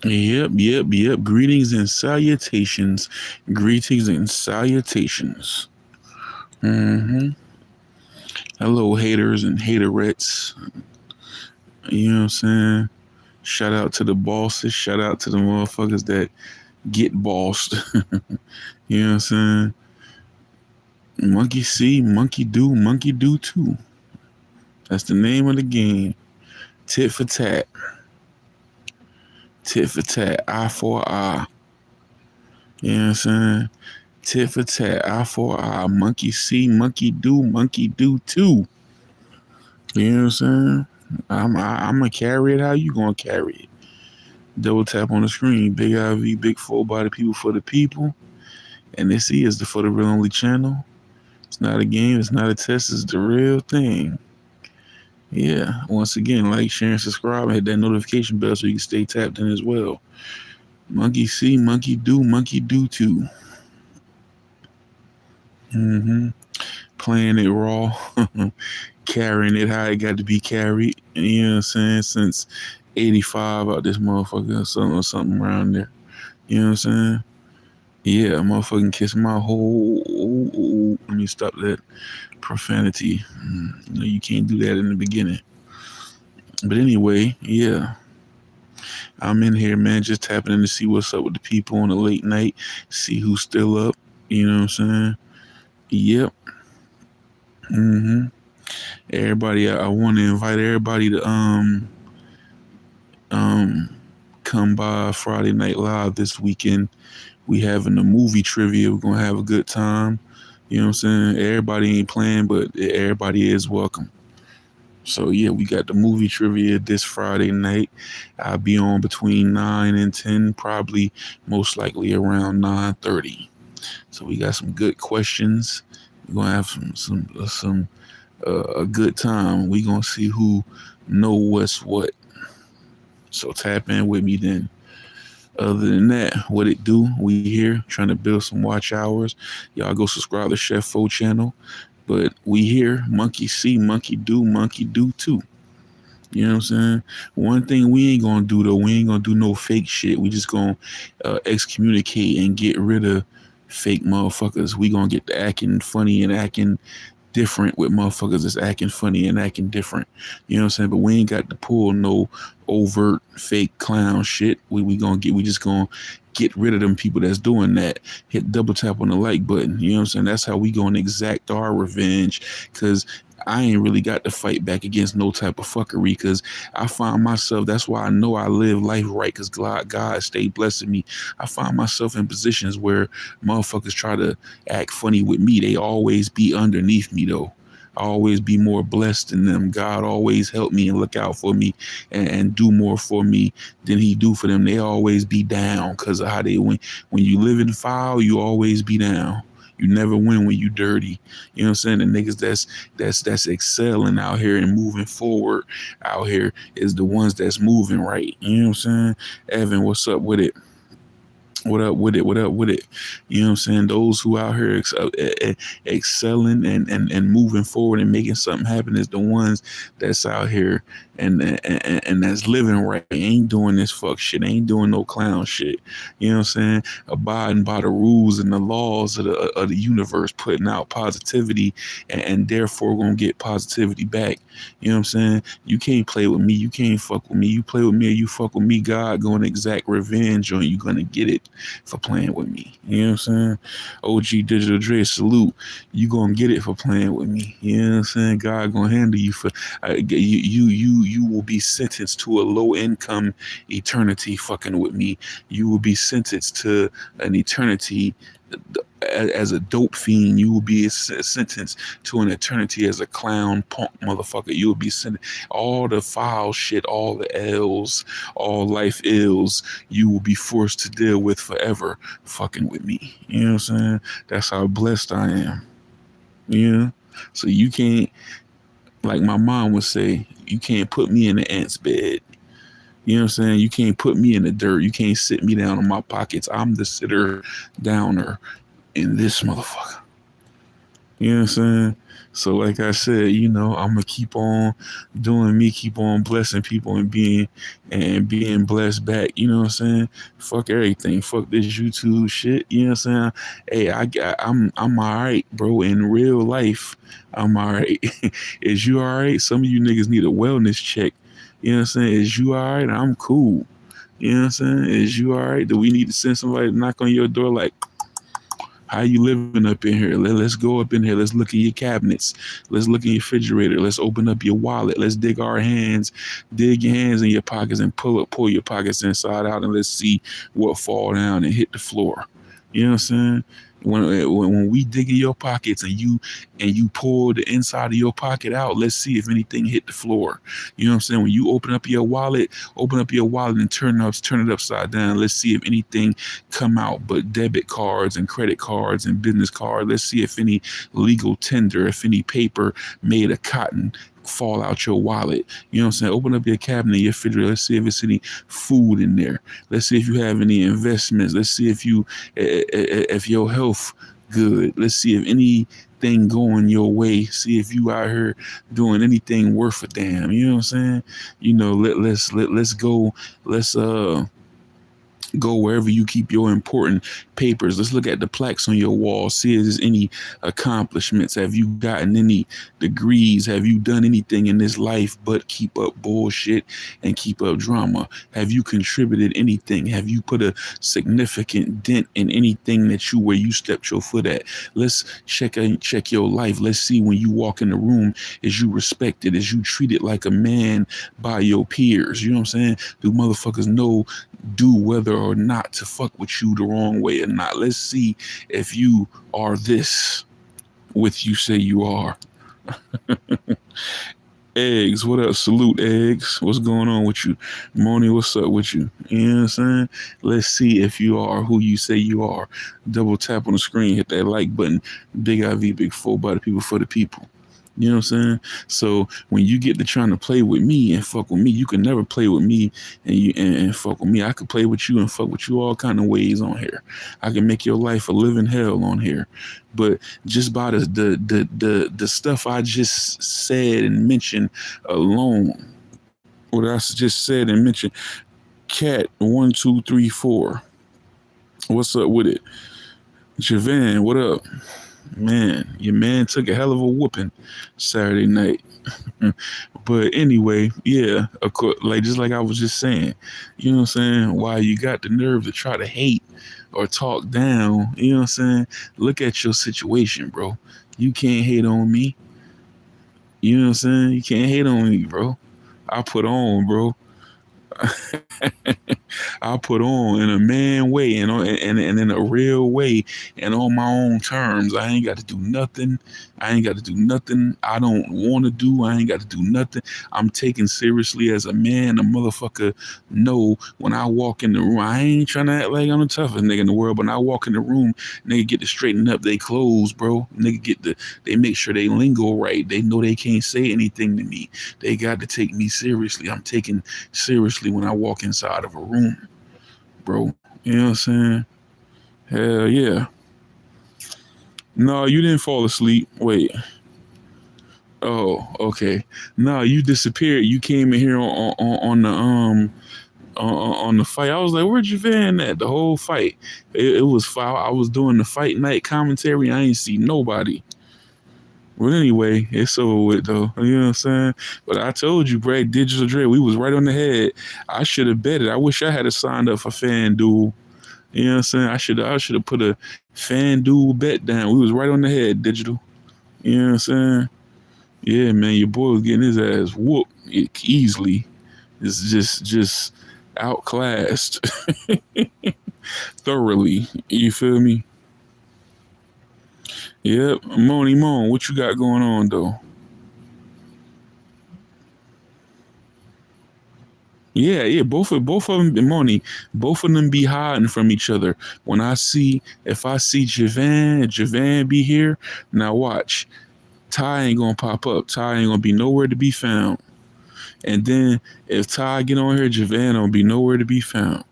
Yep. Greetings and salutations. Greetings and salutations. hmm Hello, haters and haterettes. You know what I'm saying? Shout out to the bosses. Shout out to the motherfuckers that get bossed. You know what I'm saying? Monkey see, monkey do too. That's the name of the game. Tit for tat. Tit for tat. Eye for eye. You know what I'm saying? Tit for tat. Eye for eye. Monkey see, monkey do too. You know what I'm saying? I'm gonna carry it how you gonna carry it. Double tap on the screen. Big IV, big full body people for the people. And this is the For the Real Only channel. It's not a game, it's not a test, it's the real thing. Yeah. Once again, like, share, and subscribe, and hit that notification bell so you can stay tapped in as well. Monkey see, monkey do too. hmm Playing it raw, carrying it how it got to be carried. You know what I'm saying? Since 85 out this motherfucker or something around there. You know what I'm saying? Yeah, motherfucking kiss my whole. Let me stop that profanity. You know, you can't do that in the beginning. But anyway, yeah, I'm in here, man, just tapping in to see what's up with the people on the late night, see who's still up. You know what I'm saying? Yep. hmm Everybody, I want to invite everybody to um come by Friday Night Live this weekend. We having a movie trivia. We're gonna have a good time. You know what I'm saying? Everybody ain't playing, but everybody is welcome. So yeah, we got the movie trivia this Friday night. I'll be on between 9 and 10, probably most likely around 9:30. So we got some good questions. We're gonna have some a good time. We gonna see who know what's what. So tap in with me then. Other than that, what it do? We here trying to build some watch hours. Y'all go subscribe to Chef Fo channel. But we here, monkey see, monkey do too. You know what I'm saying? One thing we ain't gonna do though, we ain't gonna do no fake shit. We just gonna excommunicate and get rid of fake motherfuckers. We gonna get to acting funny and acting different with motherfuckers that's acting funny and acting different. You know what I'm saying? But we ain't got to pull no overt fake clown shit. We just gonna get rid of them people that's doing that. Hit double tap on the like button. You know what I'm saying? That's how we gonna exact our revenge. Cause I ain't really got to fight back against no type of fuckery because I find myself, that's why I know I live life right because God stayed blessing me. I find myself in positions where motherfuckers try to act funny with me. They always be underneath me though. I always be more blessed than them. God always help me and look out for me and do more for me than he do for them. They always be down because of how they win. When you live in foul, you always be down. You never win when you dirty. You know what I'm saying? The niggas that's excelling out here and moving forward out here is the ones that's moving right. You know what I'm saying? Evan, what's up with it? What up with it? What up with it? You know what I'm saying? Those who out here excelling and moving forward and making something happen is the ones that's out here and that's living right. Ain't doing this fuck shit. Ain't doing no clown shit. You know what I'm saying? Abiding by the rules and the laws of the universe, putting out positivity and therefore gonna get positivity back. You know what I'm saying? You can't play with me. You can't fuck with me. You play with me or you fuck with me, God gonna exact revenge on you. Gonna get it for playing with me. You know what I'm saying? OG Digital Dre, salute. You gonna get it for playing with me. You know what I'm saying? God gonna handle you for you will be sentenced to a low income eternity fucking with me. You will be sentenced to an eternity as a dope fiend. You will be sentenced to an eternity as a clown punk motherfucker. You will be sentenced all the foul shit, all the L's, all life ills. You will be forced to deal with forever, fucking with me. You know what I'm saying? That's how blessed I am. Yeah. So you can't, like my mom would say, you can't put me in the ant's bed. You know what I'm saying? You can't put me in the dirt. You can't sit me down in my pockets. I'm the sitter downer in this motherfucker. You know what I'm saying? So like I said, I'm gonna keep on doing me, keep on blessing people and being blessed back. You know what I'm saying? Fuck everything. Fuck this YouTube shit. You know what I'm saying? Hey, I'm all right, bro. In real life, I'm all right. Is you all right? Some of you niggas need a wellness check. You know what I'm saying? Is you all right? I'm cool. You know what I'm saying? Is you all right? Do we need to send somebody to knock on your door like, how you living up in here? Let's go up in here. Let's look in your cabinets. Let's look in your refrigerator. Let's open up your wallet. Let's dig your hands in your pockets and pull your pockets inside out, and let's see what fall down and hit the floor. You know what I'm saying? When we dig in your pockets and you pull the inside of your pocket out, let's see if anything hit the floor. You know what I'm saying? When you open up your wallet and turn it upside down. Let's see if anything come out but debit cards and credit cards and business cards. Let's see if any legal tender, if any paper made of cotton fall out your wallet. You know what I'm saying? Open up your cabinet, your refrigerator. Let's see if it's any food in there. Let's see if you have any investments. Let's see if your health good. Let's see if anything going your way. See if you out here doing anything worth a damn. You know what I'm saying? Let's go. Let's go wherever you keep your important papers. Let's look at the plaques on your wall. See if there's any accomplishments. Have you gotten any degrees? Have you done anything in this life but keep up bullshit and keep up drama? Have you contributed anything? Have you put a significant dent in anything where you stepped your foot at? Let's check your life. Let's see when you walk in the room, is you respected? Is you treated like a man by your peers? You know what I'm saying? Do motherfuckers do whether or not to fuck with you the wrong way or not? Let's see if you are this what you say you are. Eggs, what up? Salute, Eggs. What's going on with you? Moni, what's up with you? You know what I'm saying? Let's see if you are who you say you are. Double tap on the screen, hit that like button. Big IV, big 4 by the people for the people. You know what I'm saying? So when you get to trying to play with me and fuck with me, you can never play with me and fuck with me. I could play with you and fuck with you all kind of ways on here. I can make your life a living hell on here. But just by the stuff I just said and mentioned alone, what I just said and mentioned, Cat 1 2 3 4. What's up with it? Javan, what up? Man, your man took a hell of a whooping Saturday night. But anyway, yeah, of course, like just like I was just saying, you know what I'm saying? Why you got the nerve to try to hate or talk down, you know what I'm saying? Look at your situation, bro. You can't hate on me. You know what I'm saying? You can't hate on me, bro. I put on, bro. I put on in a man way and in a real way and on my own terms. I ain't got to do nothing. I ain't got to do nothing I don't want to do. I ain't got to do nothing. I'm taken seriously as a man. A motherfucker know when I walk in the room. I ain't trying to act like I'm the toughest nigga in the world, but when I walk in the room, nigga get to straighten up their clothes, bro. They make sure they lingo right. They know they can't say anything to me. They got to take me seriously. I'm taken seriously when I walk inside of a room, bro. You know what I'm saying? Hell yeah. No, you didn't fall asleep. Wait. Oh, okay. No, you disappeared. You came in here on the fight. I was like, where'd Javan at? The whole fight. It was foul. I was doing the fight night commentary. I ain't see nobody. Well, anyway, it's over with though. You know what I'm saying? But I told you, Brad, Digital Dre, we was right on the head. I should have betted. I wish I had signed up for FanDuel. You know what I'm saying? I should have put a FanDuel bet down. We was right on the head, Digital. You know what I'm saying? Yeah, man, your boy was getting his ass whooped easily. It's just outclassed thoroughly. You feel me? Yep. Moni Mon, what you got going on though? Yeah, both of them, Moni, both of them be hiding from each other. If I see Javan be here, now watch. Ty ain't gonna pop up. Ty ain't gonna be nowhere to be found. And then if Ty get on here, Javan don't be nowhere to be found.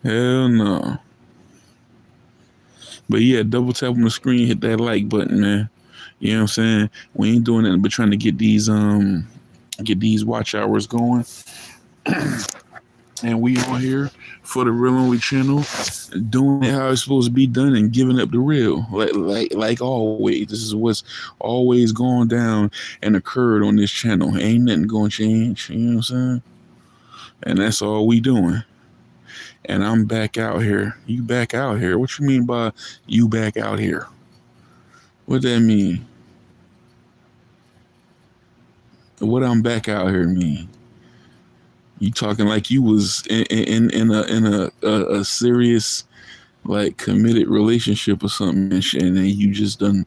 Hell no. But yeah, double tap on the screen, hit that like button, man. You know what I'm saying? We ain't doing nothing but trying to get these watch hours going. And we on here for the Real Only channel, doing it how it's supposed to be done and giving up the real. Like always. This is what's always gone down and occurred on this channel. Ain't nothing gonna change. You know what I'm saying? And that's all we doing. And I'm back out here. You back out here. What you mean by you back out here? What that mean? What I'm back out here mean? You talking like you was in a serious like committed relationship or something and then you just done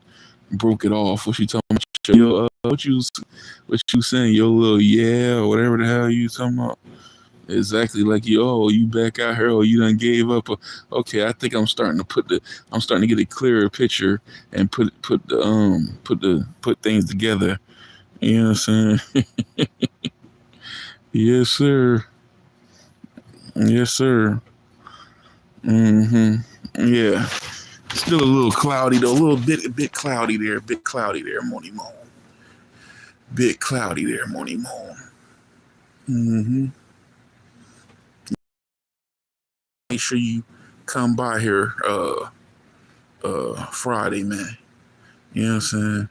broke it off. What you talking about? What you saying? Your little yeah or whatever the hell you talking about? Exactly like you back out here or you done gave up. Okay, I think I'm starting to get a clearer picture and put things together. You know what I'm saying? Yes, sir. Yes, sir. Yeah. Still a little cloudy though. A bit cloudy there. Bit cloudy there, Money Moan. Bit cloudy there, Money Moan. Make sure you come by here Friday, man. You know what I'm saying?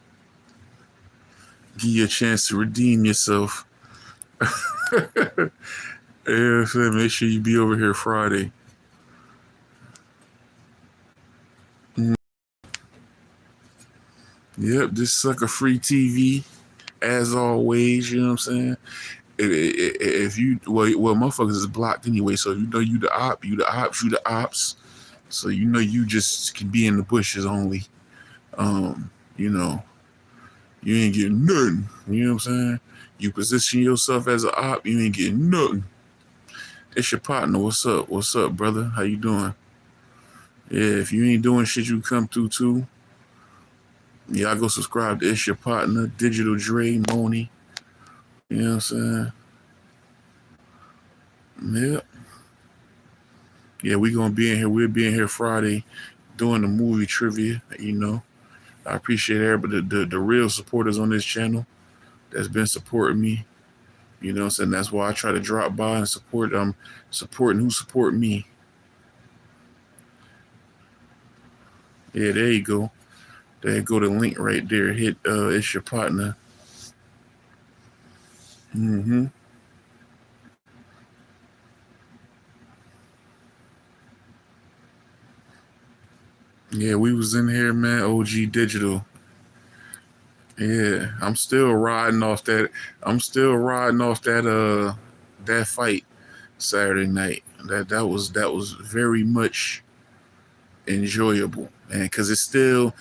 Give you a chance to redeem yourself. Yeah, so make sure you be over here Friday. Yep, this sucker free TV, as always. You know what I'm saying? If you well, motherfuckers is blocked anyway. So you know you the ops. So you know you just can be in the bushes only. You know, you ain't getting nothing. You know what I'm saying? You position yourself as an op, you ain't getting nothing. It's your partner. What's up? What's up, brother? How you doing? Yeah, if you ain't doing shit, you come through too. Y'all go subscribe to It's Your Partner, Digital Dre, Moni. You know what I'm saying? Yep. Yeah, we gonna be in here. We'll be in here Friday doing the movie trivia, you know. I appreciate everybody, the real supporters on this channel that's been supporting me. You know what I'm saying? That's why I try to drop by and support them, supporting who support me. Yeah, there you go. There you go, the link right there. Hit It's Your Partner. Yeah, we was in here, man. OG Digital. Yeah, I'm still riding off that. That fight Saturday night. That was very much enjoyable, man. Because it's still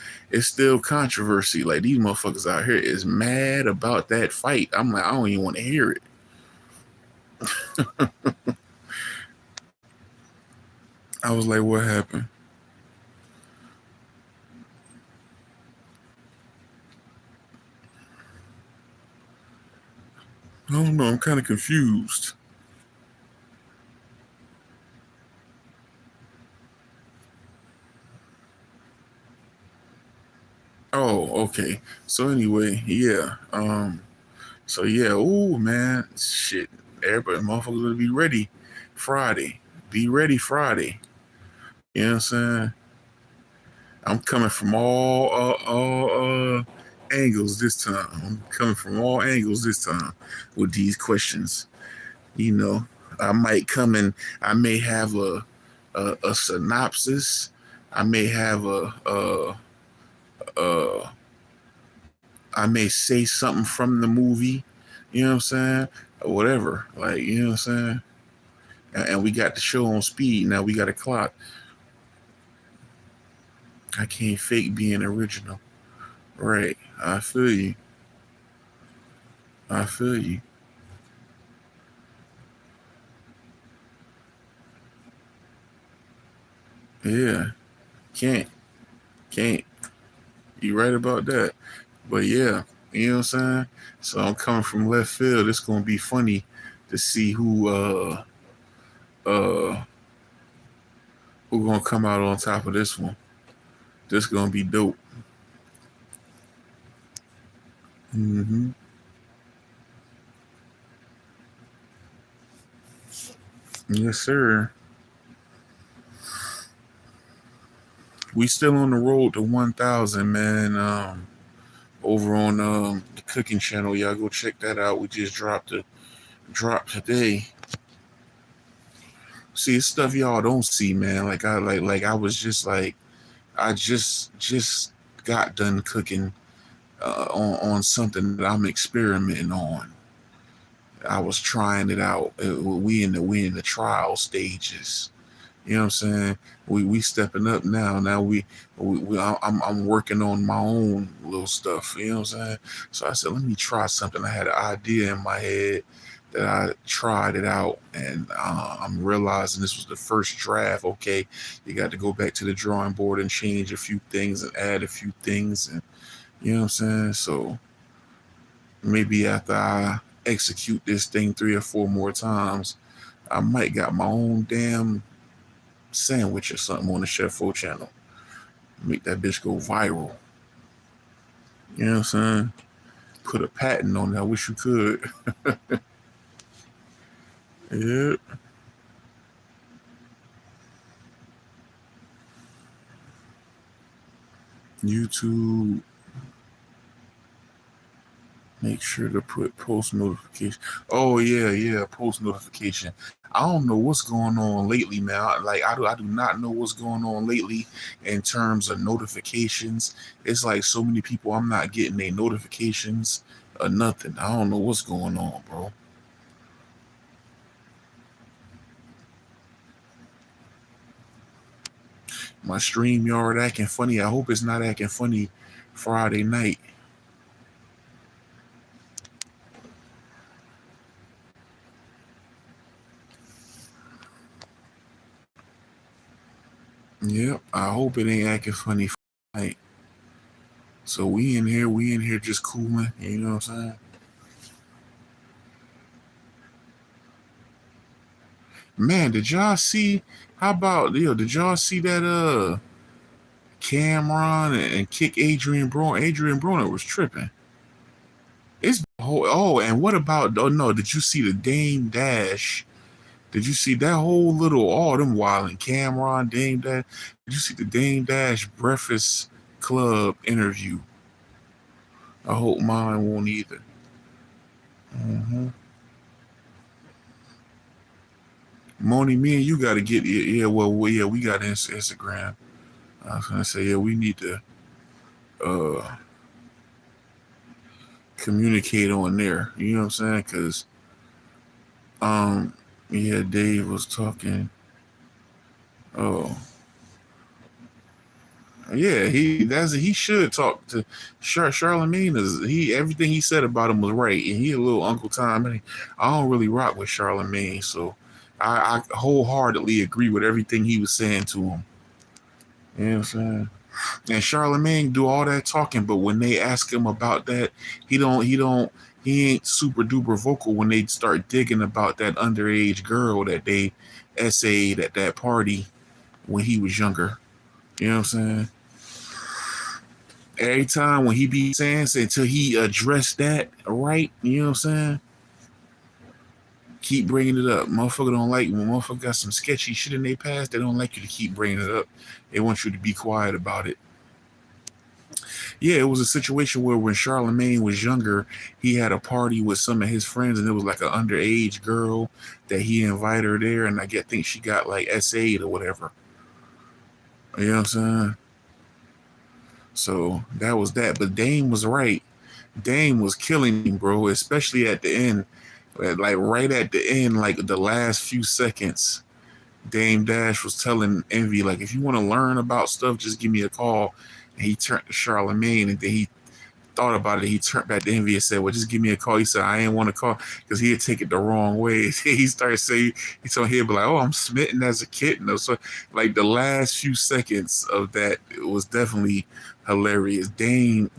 controversy. Like these motherfuckers out here is mad about that fight. I'm like, I don't even want to hear it. I was like, what happened? I don't know. I'm kind of confused. Oh, okay. So anyway, yeah. So yeah, oh man, shit. Everybody, motherfuckers, gonna be ready Friday. Be ready Friday. You know what I'm saying? I'm coming from all angles this time. I'm coming from all angles this time with these questions. You know, I might come in. I may have a synopsis. I may have a I may say something from the movie. You know what I'm saying? Or whatever. Like, you know what I'm saying? And we got the show on speed. Now we got a clock. I can't fake being original. Right. I feel you. I feel you. Yeah. Can't. Can't. You right about that. But yeah, you know what I'm saying? So I'm coming from left field. It's gonna be funny to see who uh We're gonna come out on top of this one. This gonna be dope. Mm-hmm. Yes, sir. We still on the road to 1,000, man. Over on the cooking channel, y'all go check that out. We just dropped a drop today. See, it's stuff y'all don't see, man. Like I was just like I just got done cooking on something that I'm experimenting on. I was trying it out. We in the trial stages. You know what I'm saying? We stepping up now. Now I'm working on my own little stuff. You know what I'm saying? So I said, let me try something. I had an idea in my head that I tried it out, and I'm realizing this was the first draft. Okay, you got to go back to the drawing board and change a few things and add a few things, and you know what I'm saying. So maybe after I execute this thing 3 or 4 more times, I might got my own damn sandwich or something on the Chef 4 channel. Make that bitch go viral. You know what I'm saying? Put a patent on it. I wish you could. Yeah. YouTube. Make sure to put post notification. Oh yeah, post notification. I don't know what's going on lately, man. I do not know what's going on lately in terms of notifications. It's like so many people I'm not getting their notifications or nothing. I don't know what's going on, bro. My stream yard acting funny. I hope it's not acting funny Friday night. Yep, I hope it ain't acting funny Friday night. So we in here just cooling, you know what I'm saying? Man, did y'all see how about did y'all see that Cameron and kick Adrian Broner? Adrian Broner was tripping. It's and what about no, did you see the Dame Dash? Did you see that whole little all them wilding Cameron, Dame Dash? Did you see the Dame Dash Breakfast Club interview? I hope mine won't either. Mm-hmm. Moni, me and you got to get yeah. Well, yeah, we got Instagram. I was gonna say yeah, we need to uh communicate on there. You know what I'm saying? Because um yeah, Dave was talking. Oh yeah, he should talk to Charlemagne. Is he everything he said about him was right, and he a little Uncle Tom. And I don't really rock with Charlemagne, so I wholeheartedly agree with everything he was saying to him. You know what I'm saying? And Charlemagne do all that talking, but when they ask him about that, he ain't super duper vocal when they start digging about that underage girl that they essayed at that party when he was younger. You know what I'm saying? Every time when he be saying until he addressed that right, you know what I'm saying? Keep bringing it up. Motherfucker don't like when motherfucker got some sketchy shit in their past. They don't like you to keep bringing it up. They want you to be quiet about it. Yeah, it was a situation where when Charlemagne was younger, he had a party with some of his friends, and it was like an underage girl that he invited her there, and think she got like SA'd or whatever. You know what I'm saying? So that was that. But Dame was right. Dame was killing him, bro, especially at the end. Like right at the end, like the last few seconds, Dame Dash was telling Envy, like, if you want to learn about stuff, just give me a call. And he turned to Charlemagne, and then he thought about it. He turned back to Envy and said, well, just give me a call. He said, I ain't want to call because he'd take it the wrong way. He started saying, he told him, be like, oh, I'm smitten as a kitten. So, like, the last few seconds of that, it was definitely hilarious. Dane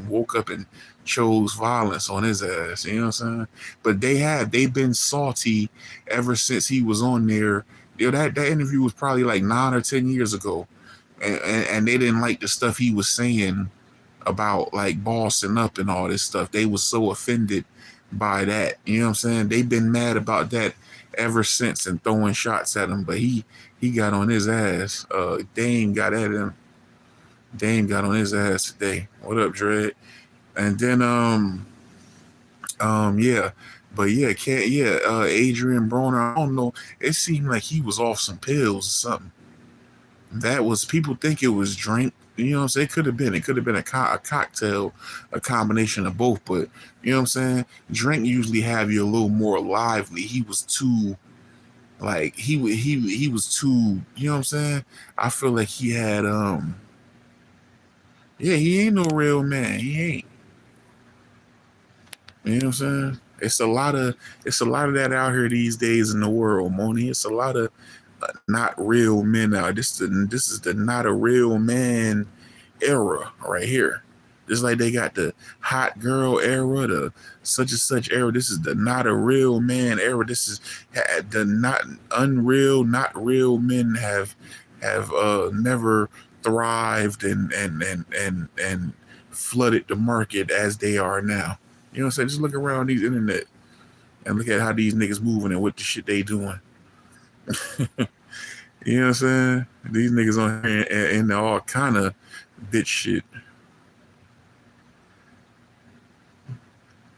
woke up and chose violence on his ass. You know what I'm saying? But they've been salty ever since he was on there that interview was probably like 9 or 10 years ago, and they didn't like the stuff he was saying about like bossing up and all this stuff. They was so offended by that. You know what I'm saying? They've been mad about that ever since and throwing shots at him. But he got on his ass. Dame got at him. Dame got on his ass today. What up, Dread? And then yeah. But yeah, Adrian Broner, I don't know. It seemed like he was off some pills or something. That was, people think it was drink. You know what I'm saying? It could have been. It could have been a cocktail, a combination of both. But you know what I'm saying? Drink usually have you a little more lively. He was too, like he was too. You know what I'm saying? I feel like he had yeah, he ain't no real man. He ain't. You know what I'm saying? It's a lot of that out here these days in the world, Moni. It's a lot of not real men out. This is the not a real man era right here. Just like they got the hot girl era, the such and such era. This is the not a real man era. This is the not real men have never thrived and flooded the market as they are now. You know what I'm saying? Just look around these internet and look at how these niggas moving and what the shit they doing. You know what I'm saying? These niggas on here and all kind of bitch shit.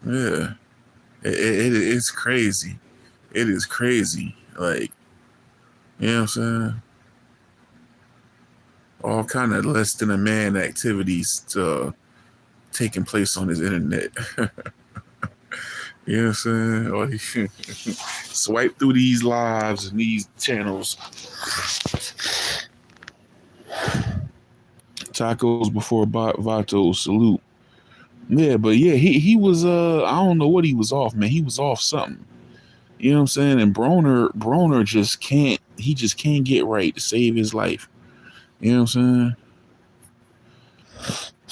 Yeah, it's crazy. It is crazy. Like, you know what I'm saying? All kind of less than a man activities taking place on this internet. You know what I'm saying? Swipe through these lives and these channels. Tacos before Vato, salute. Yeah, but yeah, he was I don't know what he was off, man. He was off something. You know what I'm saying? And Broner just can't get right to save his life. You know what I'm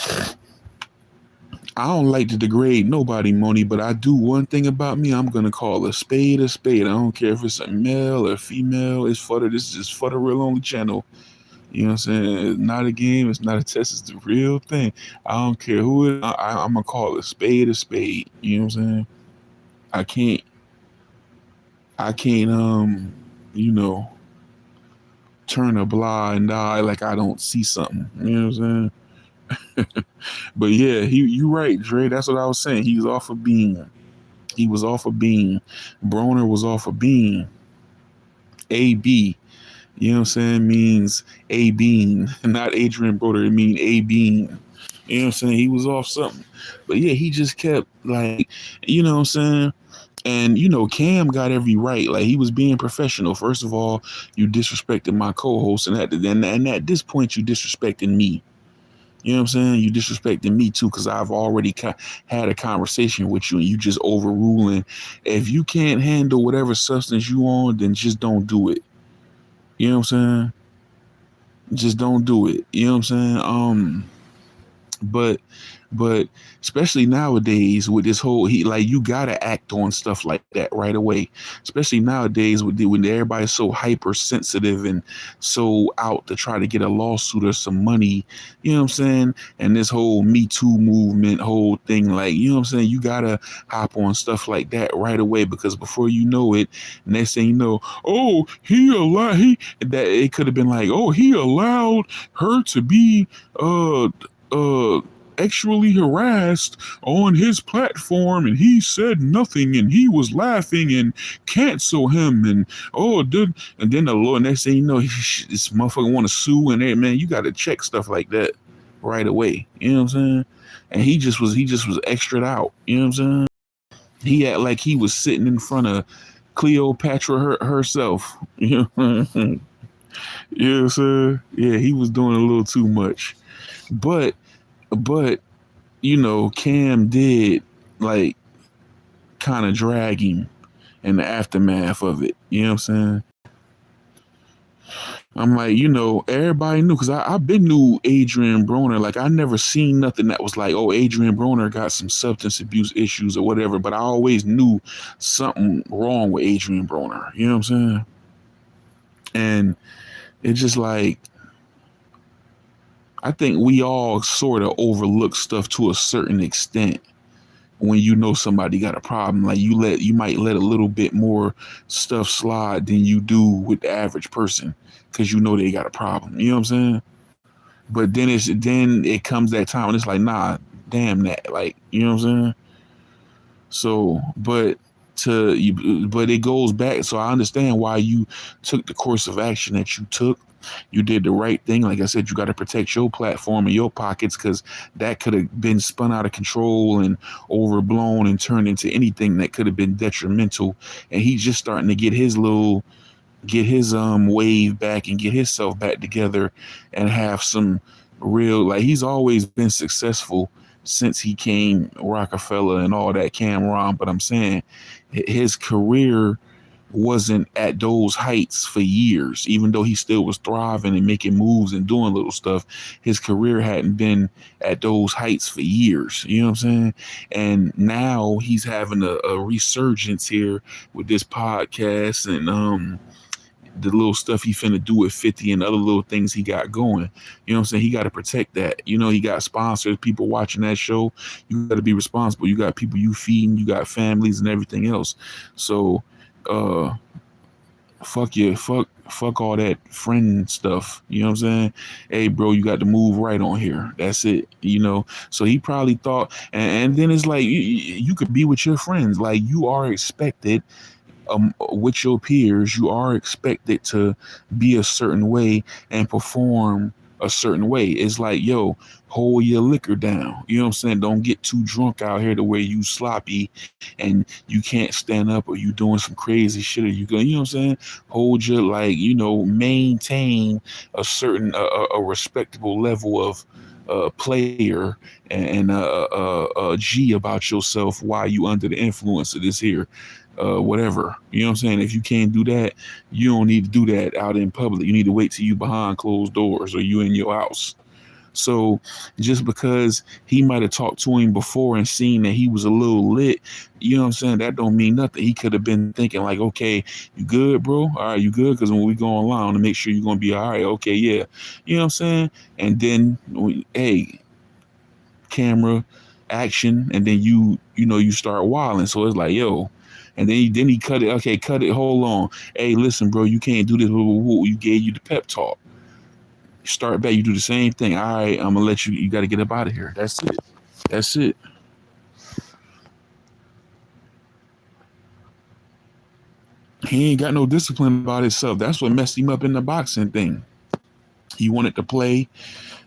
saying? I don't like to degrade nobody, Moni, but I do one thing about me. I'm gonna call a spade a spade. I don't care if it's a male or female. This is for the real only channel. You know what I'm saying? It's not a game. It's not a test. It's the real thing. I don't care who it is. I'm gonna call a spade a spade. You know what I'm saying? I can't you know, turn a blind eye like I don't see something. You know what I'm saying? But yeah, you right, Dre. That's what I was saying. He was off of being. He was off of being. Broner was off of being. AB. You know what I'm saying? Means a bean, not Adrian Broner. It mean a bean. You know what I'm saying? He was off something. But yeah, he just kept like, you know what I'm saying? And you know, Cam got every right. Like, he was being professional. First of all, you disrespected my co-host, and at this point, you disrespecting me. You know what I'm saying? You disrespecting me too, because I've already had a conversation with you, and you just overruling. If you can't handle whatever substance you on, then just don't do it. You know what I'm saying? Just don't do it. You know what I'm saying? But especially nowadays with this whole you gotta act on stuff like that right away. Especially nowadays when everybody's so hypersensitive and so out to try to get a lawsuit or some money. You know what I'm saying? And this whole Me Too movement, whole thing, like, you know what I'm saying? You gotta hop on stuff like that right away, because before you know it, next thing you know, that it could have been like, oh, he allowed her to be actually harassed on his platform, and he said nothing, and he was laughing, and cancel him, and and then the Lord, next thing you know, this motherfucker want to sue, and hey, man, you got to check stuff like that right away. You know what I'm saying? And he just was extra out. You know what I'm saying? He act like he was sitting in front of Cleopatra herself. You know? You know what I'm saying? Yeah, he was doing a little too much. But you know, Cam did like kind of drag him in the aftermath of it. You know what I'm saying? I'm like, you know, everybody knew, because I've been knew Adrian Broner. Like, I never seen nothing that was like, oh, Adrian Broner got some substance abuse issues or whatever. But I always knew something wrong with Adrian Broner. You know what I'm saying? And it's just like, I think we all sort of overlook stuff to a certain extent when you know somebody got a problem. Like you might let a little bit more stuff slide than you do with the average person because you know they got a problem. You know what I'm saying? But then it comes that time and it's like, nah, damn that. Like, you know what I'm saying? So, but it goes back. So I understand why you took the course of action that you took. You did the right thing. Like I said, you got to protect your platform and your pockets because that could have been spun out of control and overblown and turned into anything that could have been detrimental. And he's just starting to get his wave back and get himself back together and have some real, like, he's always been successful since he came Rockefeller and all that Cameron, but I'm saying his career wasn't at those heights for years. Even though he still was thriving and making moves and doing little stuff, his career hadn't been at those heights for years. You know what I'm saying? And now he's having a resurgence here with this podcast and the little stuff he finna do with 50 and other little things he got going. You know what I'm saying? He got to protect that. You know, he got sponsors, people watching that show. You got to be responsible. You got people you feeding, you got families and everything else. So, fuck all that friend stuff. You know what I'm saying? Hey, bro, you got to move right on here. That's it. You know? So he probably thought, and then it's like, you could be with your friends. Like, you are expected with your peers, you are expected to be a certain way and perform a certain way. It's like, yo, hold your liquor down. You know what I'm saying? Don't get too drunk out here to where you sloppy and you can't stand up or you doing some crazy shit or you go, you know what I'm saying? Hold your, like, you know, maintain a certain, a respectable level of player and G about yourself while you under the influence of this here whatever. You know what I'm saying? If you can't do that, you don't need to do that out in public. You need to wait till you behind closed doors or you in your house. So just because he might have talked to him before and seen that he was a little lit, you know what I'm saying? That don't mean nothing. He could have been thinking like, okay, you good, bro? All right, you good? Because when we go online to make sure you're going to be all right. Okay, yeah. You know what I'm saying? And then, hey, camera, action, and then you know, you start wilding. So it's like, yo, and then he cut it. Okay, cut it. Hold on. Hey, listen, bro, you can't do this. You gave you the pep talk. You start back. You do the same thing. All right, I'm gonna let you. You got to get up out of here. That's it. That's it. He ain't got no discipline about himself. That's what messed him up in the boxing thing. He wanted to play.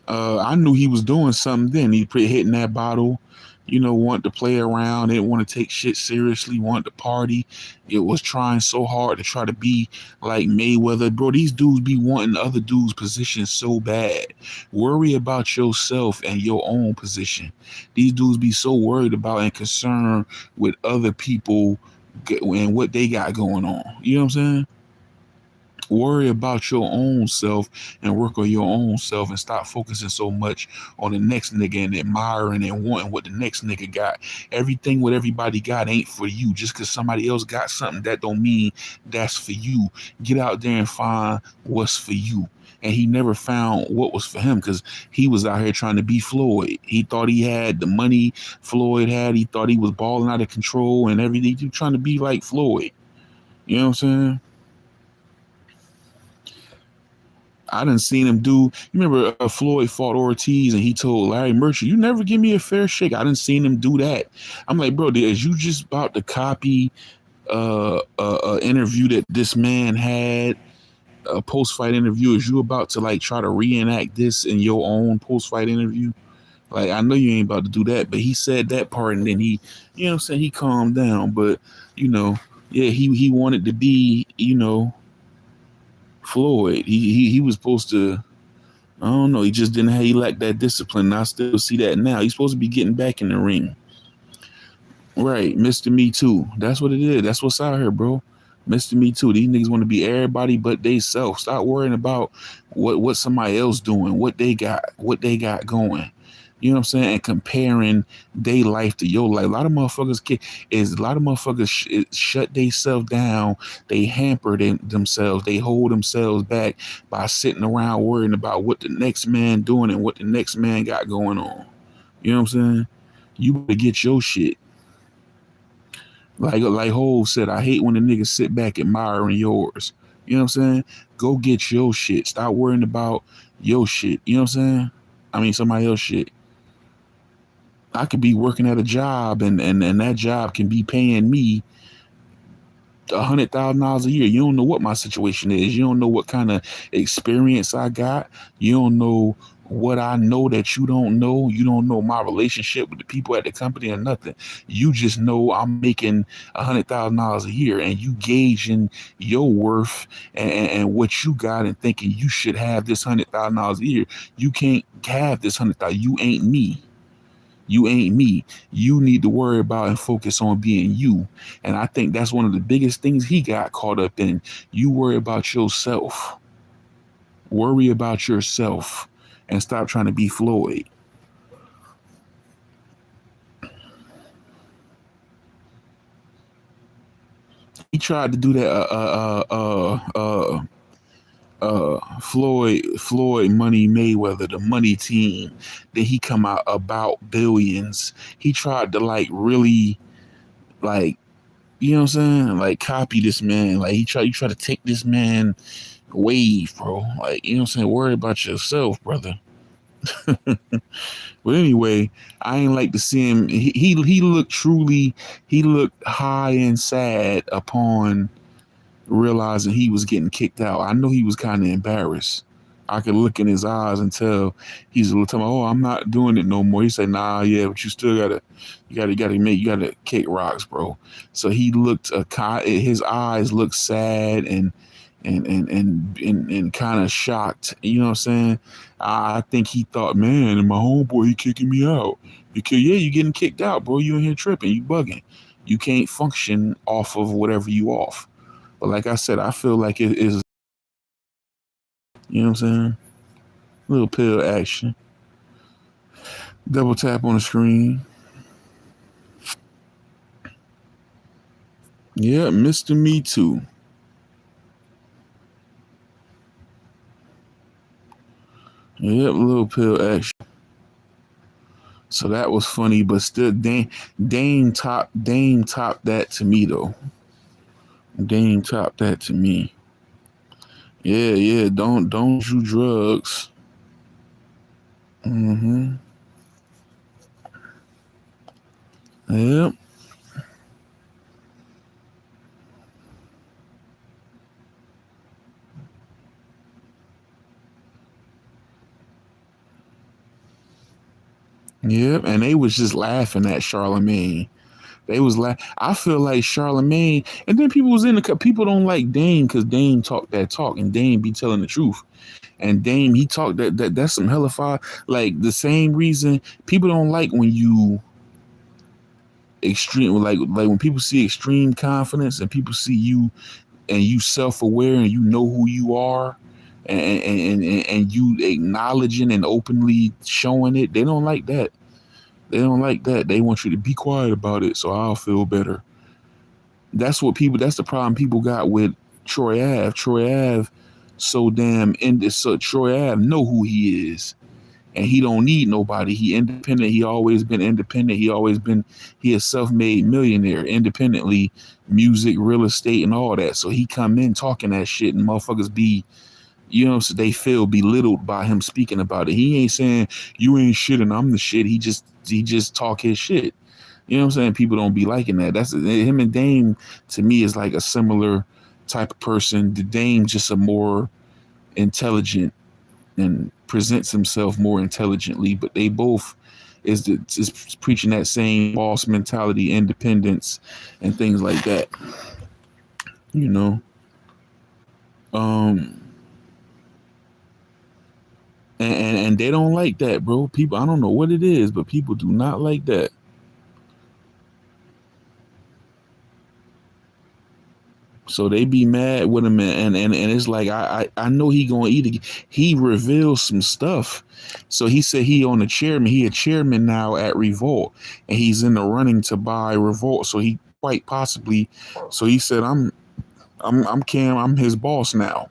I knew he was doing something then. He hitting that bottle, you know, wanted to play around, didn't want to take shit seriously, wanted to party. It was trying so hard to try to be like Mayweather. Bro, these dudes be wanting other dudes' positions so bad. Worry about yourself and your own position. These dudes be so worried about and concerned with other people and what they got going on. You know what I'm saying? Worry about your own self and work on your own self and stop focusing so much on the next nigga and admiring and wanting what the next nigga got. Everything what everybody got ain't for you. Just because somebody else got something, that don't mean that's for you. Get out there and find what's for you. And he never found what was for him because he was out here trying to be Floyd. He thought he had the money Floyd had. He thought he was balling out of control and everything. He was trying to be like Floyd. You know what I'm saying? I done seen him do. You remember Floyd fought Ortiz and he told Larry Merchant, "You never give me a fair shake." I done seen him do that. I'm like, bro, is you just about to copy interview that this man had, a post fight interview? Is you about to like try to reenact this in your own post fight interview? Like, I know you ain't about to do that, but he said that part and then he, you know what I'm saying, he calmed down. But, you know, yeah, he wanted to be, you know, Floyd. He was supposed to, I don't know, he just didn't have, he lacked that discipline. And I still see that now. He's supposed to be getting back in the ring. Right, Mr. Me Too. That's what it is. That's what's out here, bro. Mr. Me Too. These niggas want to be everybody but they self. Stop worrying about what somebody else doing, what they got going. You know what I'm saying? And comparing their life to your life. A lot of motherfuckers shut themselves down. They hamper themselves. They hold themselves back by sitting around worrying about what the next man doing and what the next man got going on. You know what I'm saying? You better get your shit. Like Hov said, I hate when the niggas sit back admiring yours. You know what I'm saying? Go get your shit. Stop worrying about your shit. You know what I'm saying? I mean somebody else shit. I could be working at a job and that job can be paying me $100,000 a year. You don't know what my situation is. You don't know what kind of experience I got. You don't know what I know that you don't know. You don't know my relationship with the people at the company or nothing. You just know I'm making $100,000 a year, and you gauging your worth and what you got and thinking you should have this $100,000 a year. You can't have this 100,000. You ain't me. You ain't me. You need to worry about and focus on being you. And I think that's one of the biggest things he got caught up in. You worry about yourself. Worry about yourself and stop trying to be Floyd. He tried to do that Floyd Money Mayweather, the money team. Then he come out about billions. He tried to like really like, you know what I'm saying? Like copy this man. Like you try to take this man wave, bro. Like, you know what I'm saying? Worry about yourself, brother. But anyway, I ain't like to see him. He looked truly, he looked high and sad upon realizing he was getting kicked out. I know he was kind of embarrassed. I could look in his eyes and tell he's a little time. Oh, I'm not doing it no more. He said, "Nah, yeah, but you still you gotta kick rocks, bro." So he looked, his eyes looked sad and kind of shocked. You know what I'm saying? I think he thought, man, and my homeboy, he kicking me out. Because yeah, you getting kicked out, bro. You in here tripping, you bugging. You can't function off of whatever you off. But like I said, I feel like it is, you know what I'm saying? Little pill action. Double tap on the screen. Yeah, Mr. Me Too. Yep, little pill action. So that was funny, but still, Dame topped that to me though. Dame topped that to me. Yeah, yeah. Don't do drugs. Mm-hmm. Yep. Yep. And they was just laughing at Charlemagne. They was like, I feel like Charlemagne, and then people was in the people don't like Dame because Dame talk that talk, and Dame be telling the truth. And Dame, he talked that's some hellified. Like the same reason people don't like when you extreme, like when people see extreme confidence and people see you and you self aware and you know who you are. And you acknowledging and openly showing it, they don't like that. They don't like that. They want you to be quiet about it, so I'll feel better. That's the problem people got with Troy Ave. Troy Ave so damn in this, so Troy Ave know who he is. And he don't need nobody. He independent. He always been independent. He a self-made millionaire independently, music, real estate, and all that. So he come in talking that shit and motherfuckers be, you know, so they feel belittled by him speaking about it. He ain't saying you ain't shit and I'm the shit. He just talk his shit. You know what I'm saying? People don't be liking that. That's him and Dame to me is like a similar type of person. The Dame just a more intelligent and presents himself more intelligently, but they both is preaching that same boss mentality, independence, and things like that. You know, um, and they don't like that, bro. People, I don't know what it is, but people do not like that. So they be mad with him, and it's like I know he gonna eat it. He reveals some stuff. So he said he on the chairman. He a chairman now at Revolt, and he's in the running to buy Revolt. So he quite possibly. So he said I'm Cam. I'm his boss now.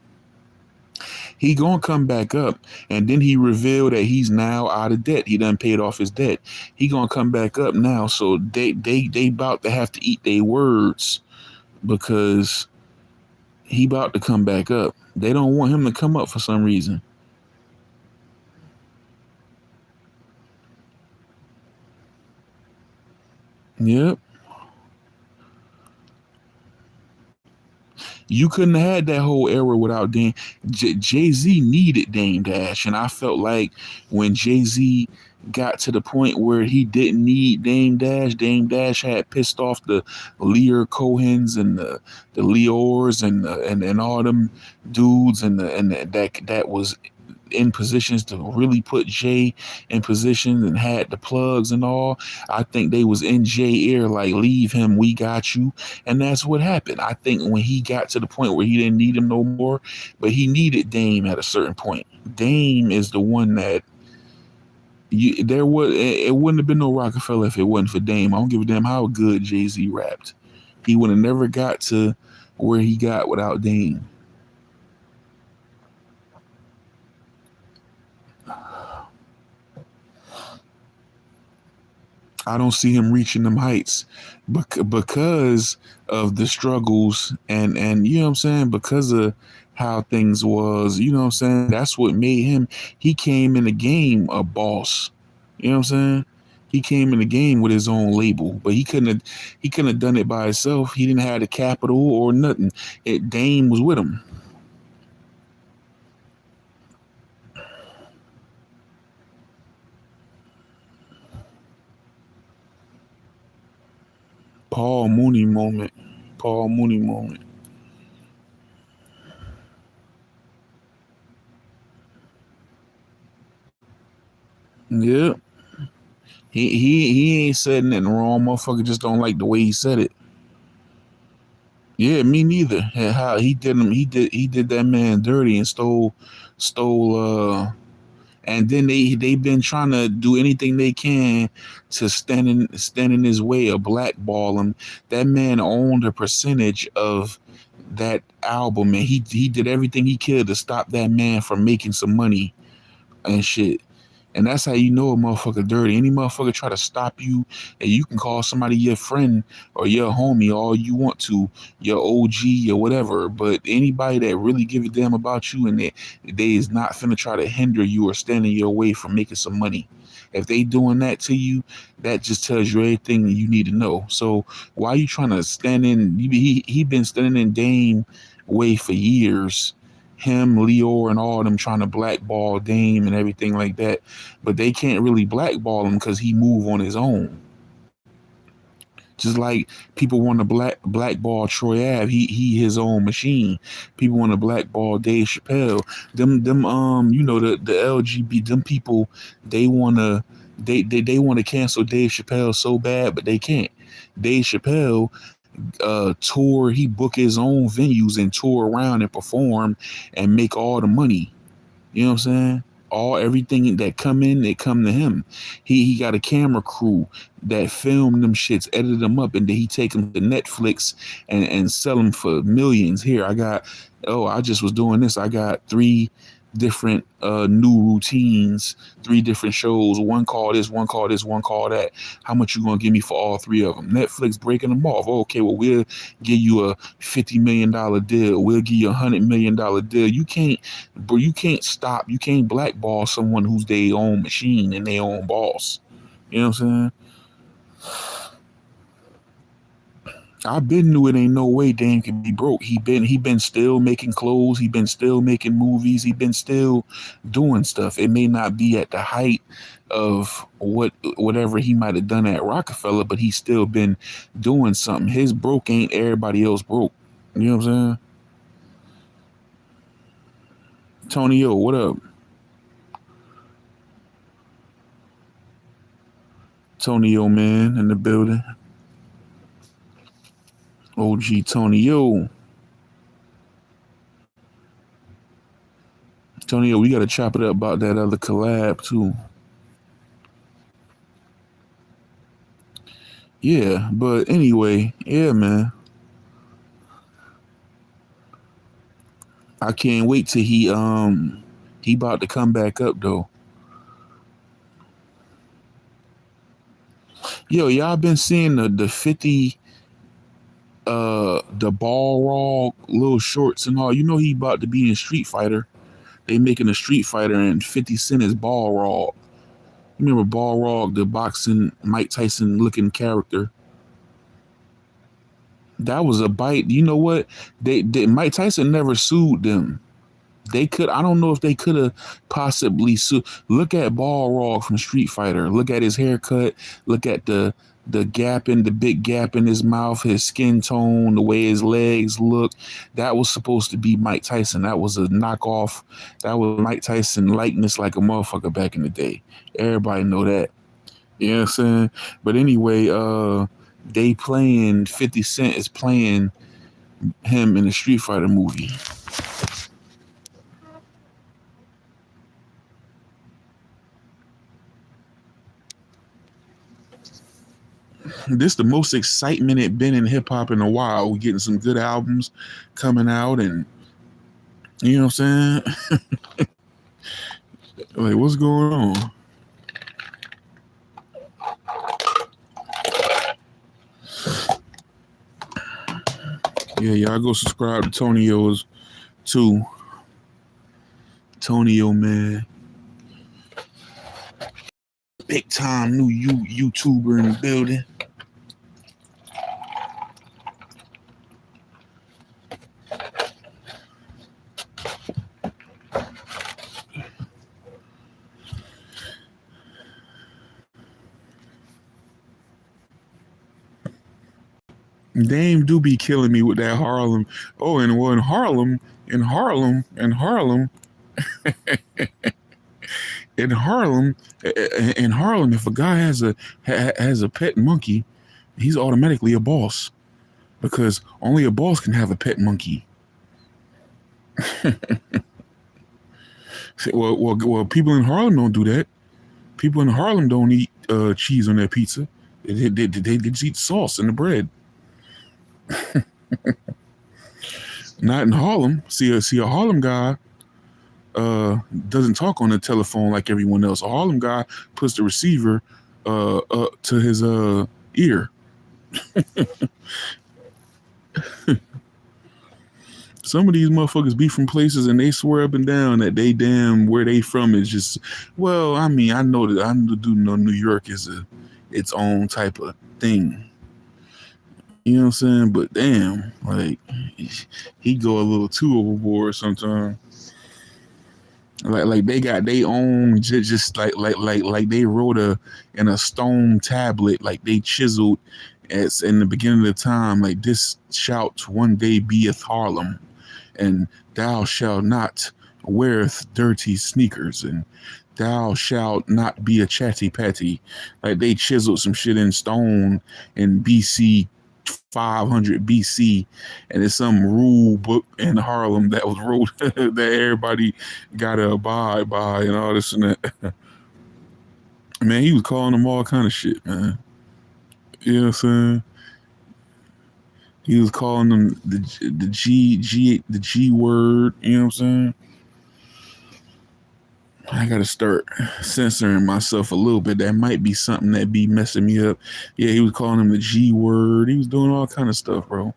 He gonna come back up, and then he revealed that he's now out of debt. He done paid off his debt. He gonna come back up now. So they about to have to eat their words because he about to come back up. They don't want him to come up for some reason. Yep. You couldn't have had that whole era without Dame. Jay Z needed Dame Dash, and I felt like when Jay Z got to the point where he didn't need Dame Dash had pissed off the Lear Cohens and the Leors and all them dudes and that was in positions to really put Jay in position and had the plugs and all. I think they was in Jay ear like, leave him, we got you. And that's what happened. I think when he got to the point where he didn't need him no more, but he needed Dame at a certain point. Dame is the one that it wouldn't have been no Rockefeller if it wasn't for Dame. I don't give a damn how good Jay-Z rapped. He would have never got to where he got without Dame. I don't see him reaching them heights because of the struggles and you know what I'm saying, because of how things was, you know what I'm saying? That's what made him. He came in the game a boss. You know what I'm saying? He came in the game with his own label, but he couldn't have done it by himself. He didn't have the capital or nothing. Dame was with him. Paul Mooney moment. Paul Mooney moment. Yeah. He ain't said nothing wrong. Motherfucker just don't like the way he said it. Yeah, me neither. And how he did that man dirty and stole and then they've been trying to do anything they can to stand in his way or blackball him. That man owned a percentage of that album, and he did everything he could to stop that man from making some money and shit. And that's how you know a motherfucker dirty. Any motherfucker try to stop you, and you can call somebody your friend or your homie all you want to, your OG or whatever. But anybody that really give a damn about you and they is not finna try to hinder you or stand in your way from making some money. If they doing that to you, that just tells you everything you need to know. So why you trying to stand in? He been standing in Dame way for years, him, Leo, and all of them trying to blackball Dame and everything like that. But they can't really blackball him because he move on his own. Just like people want to blackball Troy Ave, he his own machine. People want to blackball Dave Chappelle. Them the LGBT them people, they wanna they want to cancel Dave Chappelle so bad, but they can't. Dave Chappelle tour, he book his own venues and tour around and perform and make all the money. You know what I'm saying? All everything that come in, they come to him. He got a camera crew that film them shits, edit them up, and then he take them to Netflix and sell them for millions. Here, I just was doing this. I got three different new routines, three different shows. One call this, one call this, one call that. How much you gonna give me for all three of them? Netflix breaking them off. Oh, okay, well we'll give you a $50 million deal. We'll give you $100 million deal. You can't, bro. You can't stop. You can't blackball someone who's their own machine and their own boss. You know what I'm saying? I been knew it ain't no way Dan can be broke. He been still making clothes. He been still making movies. He been still doing stuff. It may not be at the height of whatever he might have done at Rockefeller, but he's still been doing something. His broke ain't everybody else broke. You know what I'm saying? Tony O, what up? Tony O man in the building. OG Tony O. Tony, we got to chop it up about that other collab too. Yeah, but anyway, yeah, man. I can't wait till he about to come back up though. Yo, y'all been seeing the 50 the Balrog little shorts and all. You know he about to be in Street Fighter. They making a Street Fighter and 50 Cent is Balrog. You remember Balrog, the boxing Mike Tyson looking character? That was a bite. You know what? They Mike Tyson never sued them. They could. I don't know if they could have possibly sued. Look at Balrog from Street Fighter. Look at his haircut. Look at the gap in the big gap in his mouth, his skin tone, the way his legs look. That was supposed to be Mike Tyson. That was a knockoff. That was Mike Tyson likeness like a motherfucker back in the day. Everybody know that. You know what I'm saying? But anyway, they playing 50 Cent is playing him in the Street Fighter movie. This the most excitement it been in hip hop in a while. We getting some good albums coming out, and you know what I'm saying? Like, what's going on? Yeah, y'all go subscribe to Tonio's too. Tonio, man. Big time new YouTuber in the building. Dame do be killing me with that Harlem. Oh, and well, in Harlem, in Harlem, in Harlem, in Harlem, in Harlem, if a guy has a pet monkey, he's automatically a boss because only a boss can have a pet monkey. well, people in Harlem don't do that. People in Harlem don't eat cheese on their pizza. They just eat sauce and the bread. Not in Harlem. See a Harlem guy doesn't talk on the telephone like everyone else. A Harlem guy puts the receiver to his ear. Some of these motherfuckers be from places and they swear up and down that they damn where they from is just, well, I mean, I do know New York is its own type of thing. You know what I'm saying? But damn, like he go a little too overboard sometimes. Like they got their own just like they wrote in a stone tablet, like they chiseled as in the beginning of the time, like this shout one day beeth Harlem, and thou shalt not weareth dirty sneakers, and thou shalt not be a chatty patty. Like they chiseled some shit in stone in BC 500 BC, and it's some rule book in Harlem that was wrote that everybody gotta abide by and all this and that. Man, he was calling them all kind of shit, man. You know what I'm saying? He was calling them the G word. You know what I'm saying? I gotta start censoring myself a little bit. That might be something that be messing me up. Yeah, he was calling him the G word. He was doing all kind of stuff, bro.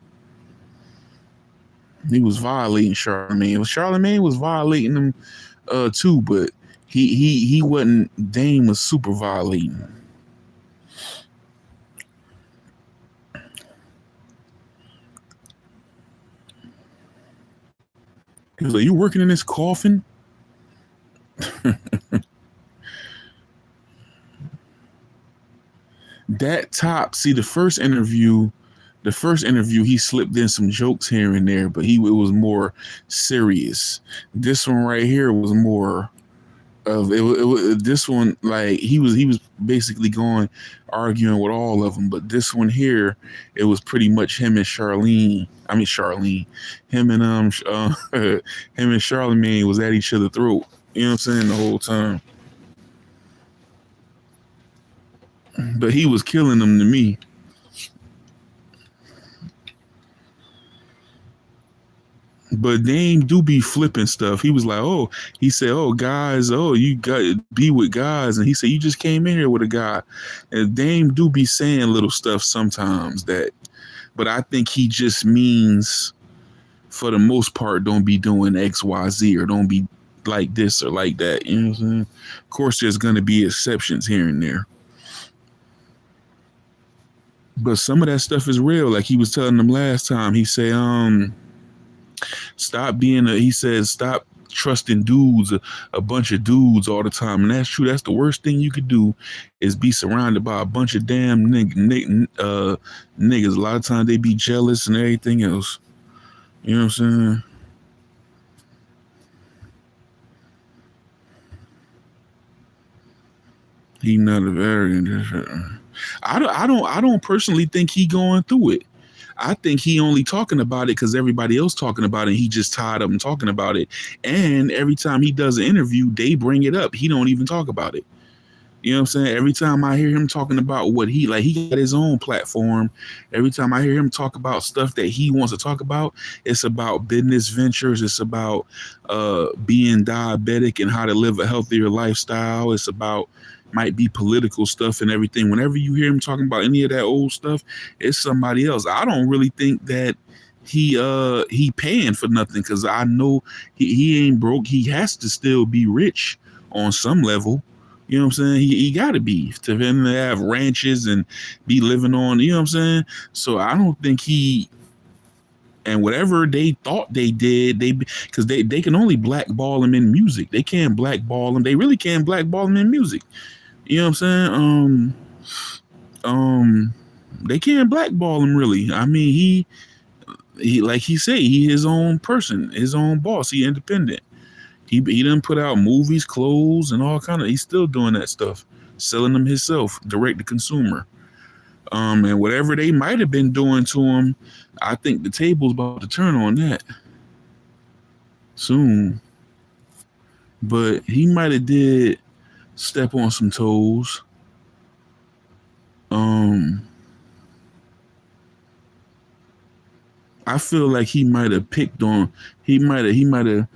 He was violating Charlemagne. Charlemagne was violating him too, but he wasn't. Dame was super violating. He was like, "You working in this coffin?" That top, see the first interview, he slipped in some jokes here and there, but it was more serious. This one right here was more Of it was this one, like he was basically going arguing with all of them, but this one here, it was pretty much him and Charlene. I mean Charlene, him and him and Charlemagne was at each other's throat. You know what I'm saying, the whole time, but he was killing them to me. But Dame do be flipping stuff. He was like, "Oh," he said, "Oh, guys, oh, you got to be with guys," and he said, "You just came in here with a guy." And Dame do be saying little stuff sometimes that, but I think he just means, for the most part, don't be doing X, Y, Z, or don't be like this or like that. You know what I'm saying? Of course, there's gonna be exceptions here and there, but some of that stuff is real. Like he was telling them last time, he said, stop being a, he says, stop trusting dudes, a bunch of dudes all the time. And that's true. That's the worst thing you could do, is be surrounded by a bunch of damn niggas. A lot of times they be jealous and everything else. You know what I'm saying? He not a variant. I don't personally think he going through it. I think he only talking about it because everybody else talking about it. And he just tired of them talking about it. And every time he does an interview, they bring it up. He don't even talk about it. You know what I'm saying? Every time I hear him talking about what he got his own platform. Every time I hear him talk about stuff that he wants to talk about, it's about business ventures. It's about being diabetic and how to live a healthier lifestyle. It's about, might be political stuff and everything. Whenever you hear him talking about any of that old stuff, it's somebody else. I don't really think that he paying for nothing, because I know he ain't broke. He has to still be rich on some level. You know what I'm saying? He got to be, to him to have ranches and be living on, you know what I'm saying? So I don't think he, and whatever they thought they did, because they can only blackball him in music. They can't blackball him. They really can't blackball him in music. You know what I'm saying? They can't blackball him really. I mean, he like he say, he his own person, his own boss. He independent. He done put out movies, clothes, and all kind of. He's still doing that stuff, selling them himself, direct to consumer. And whatever they might have been doing to him, I think the table's about to turn on that soon. But he might have did step on some toes. Um, I feel like he might have picked on. He might have.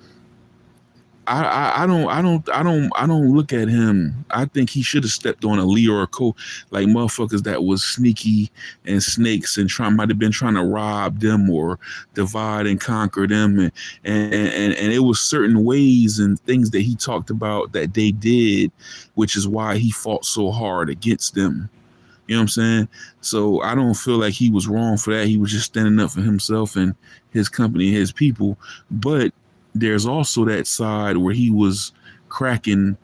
I don't look at him. I think he should have stepped on a Leor Cole, like motherfuckers that was sneaky and snakes and might have been trying to rob them or divide and conquer them, and it was certain ways and things that he talked about that they did, which is why he fought so hard against them. You know what I'm saying? So I don't feel like he was wrong for that. He was just standing up for himself and his company, his people. But there's also that side where he was cracking.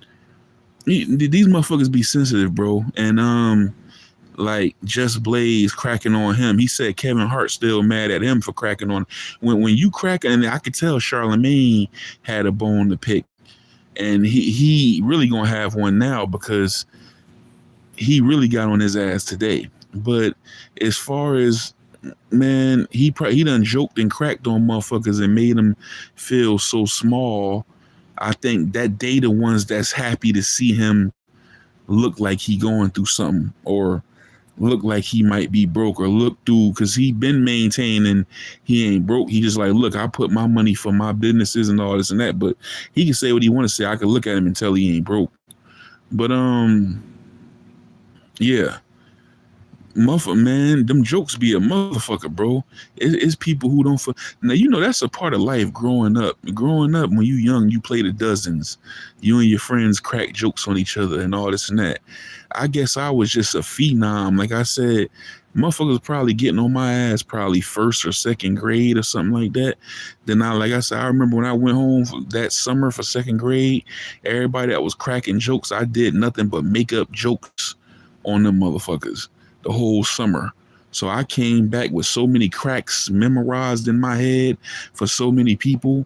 These motherfuckers be sensitive, bro. And like Just Blaze cracking on him. He said Kevin Hart still mad at him for cracking on. When you crack, and I could tell Charlemagne had a bone to pick, and he really gonna have one now, because he really got on his ass today. But as far as, man, he done joked and cracked on motherfuckers and made them feel so small. I think that they the ones that's happy to see him look like he going through something, or look like he might be broke, or look through, because he been maintaining he ain't broke. He just like, look, I put my money for my businesses and all this and that. But he can say what he want to say. I can look at him and tell he ain't broke. But yeah. Man, them jokes be a motherfucker, bro. It's people who don't. Now, you know, that's a part of life growing up. Growing up, when you young, you play the dozens. You and your friends crack jokes on each other and all this and that. I guess I was just a phenom. Like I said, motherfuckers probably getting on my ass probably first or second grade or something like that. Then like I said, I remember when I went home that summer for second grade, everybody that was cracking jokes, I did nothing but make up jokes on them motherfuckers the whole summer. So I came back with so many cracks memorized in my head for so many people.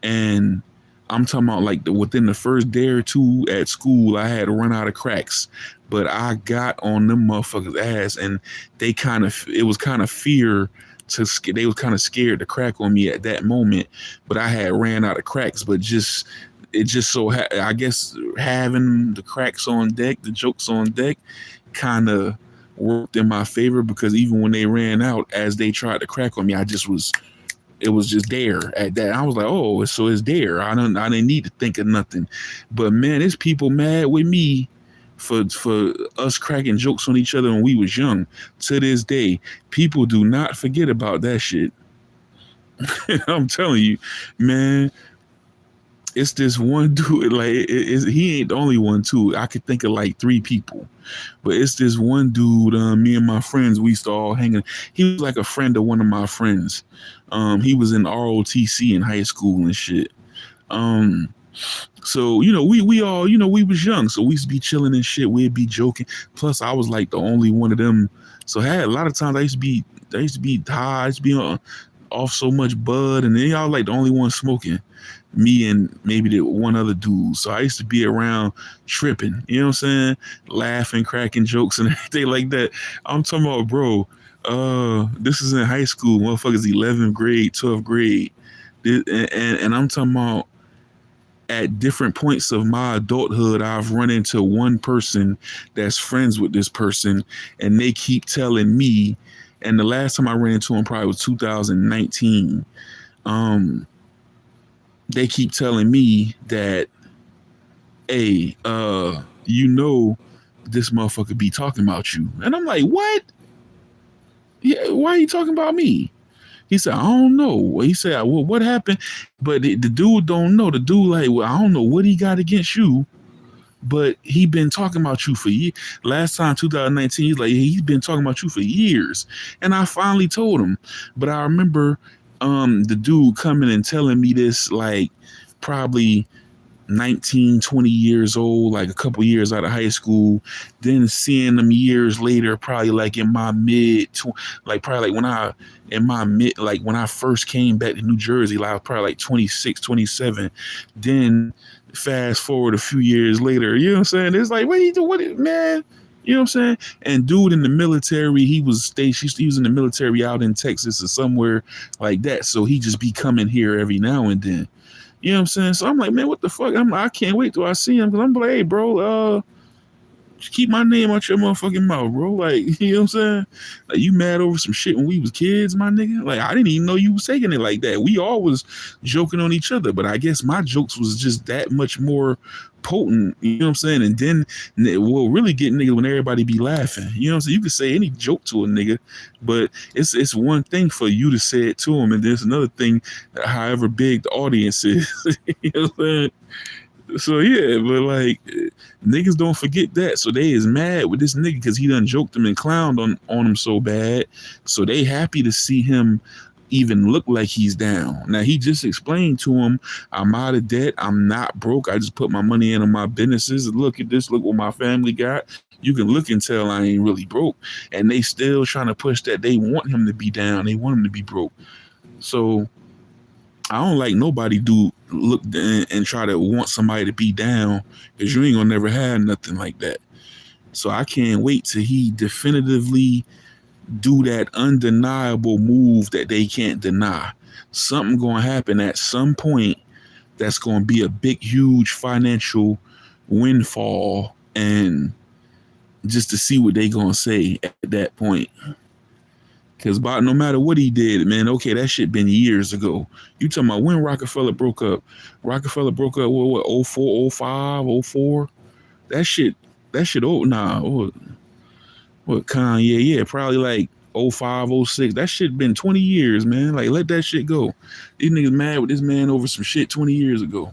And I'm talking about like within the first day or two at school, I had run out of cracks, but I got on them motherfuckers' ass, and it was kind of fear they was kind of scared to crack on me at that moment, but I had ran out of cracks, but it just so I guess having the cracks on deck, the jokes on deck, kind of worked in my favor because even when they ran out, as they tried to crack on me, it was just there at that. I was like, oh, so it's there. I didn't need to think of nothing. But man, it's people mad with me for us cracking jokes on each other when we was young. To this day, people do not forget about that shit. I'm telling you, man. It's this one dude, like he ain't the only one too. I could think of like three people, but it's this one dude. Me and my friends, we used to all hang. He was like a friend of one of my friends. He was in ROTC in high school and shit. Um, so we all we was young, so we used to be chilling and shit. We'd be joking. Plus, I was like the only one of them. So I had a lot of times I used to be high, I used to be off so much bud, and then y'all like the only one smoking. Me and maybe the one other dude. So I used to be around tripping, you know what I'm saying? Laughing, cracking jokes and everything like that. I'm talking about, bro, this is in high school, motherfuckers 11th grade, 12th grade. And I'm talking about at different points of my adulthood, I've run into one person that's friends with this person, and they keep telling me, and the last time I ran into him probably was 2019. They keep telling me that, hey, this motherfucker be talking about you. And I'm like, what? Yeah, why are you talking about me? He said, I don't know. He said, well, what happened? But the dude don't know. The dude like, well, I don't know what he got against you, but he been talking about you for years. Last time, 2019, he's like, he's been talking about you for years. And I finally told him. But I remember the dude coming and telling me this like probably 19, 20 years old, like a couple years out of high school, then seeing them years later, probably like in my like probably like when I first came back to New Jersey, like I was probably like 26, 27. Then fast forward a few years later, you know what I'm saying? It's like, what you do? Man? You know what I'm saying? And dude in the military, he was stationed, he was in the military out in Texas or somewhere like that. So he just be coming here every now and then. You know what I'm saying? So I'm like, man, what the fuck? I can't wait till I see him because I'm like, hey, bro, just keep my name out your motherfucking mouth, bro. Like, you know what I'm saying? Like, you mad over some shit when we was kids, my nigga? Like, I didn't even know you was taking it like that. We all was joking on each other, but I guess my jokes was just that much more potent, you know what I'm saying? And then we'll really get niggas when everybody be laughing. You know what I'm saying? You can say any joke to a nigga, but it's one thing for you to say it to him, and there's another thing, however big the audience is. You know what I'm saying? So yeah, but like niggas don't forget that. So they is mad with this nigga because he done joked them and clowned on him so bad. So they happy to see him even look like he's down. Now he just explained to him, I'm out of debt. I'm not broke. I just put my money into my businesses. Look at this. Look what my family got. You can look and tell I ain't really broke. And they still trying to push that. They want him to be down. They want him to be broke. So I don't like nobody do look and try to want somebody to be down because you ain't gonna never have nothing like that. So I can't wait till he definitively do that undeniable move that they can't deny. Something gonna happen at some point that's gonna be a big, huge financial windfall, and just to see what they gonna say at that point. Because no matter what he did, man, okay, that shit been years ago. You talking about when Rockefeller broke up? Rockefeller broke up, what, 04, 05, 04? That shit, what Kanye, yeah, probably like 05, 06. That shit been 20 years, man. Like, let that shit go. These niggas mad with this man over some shit 20 years ago.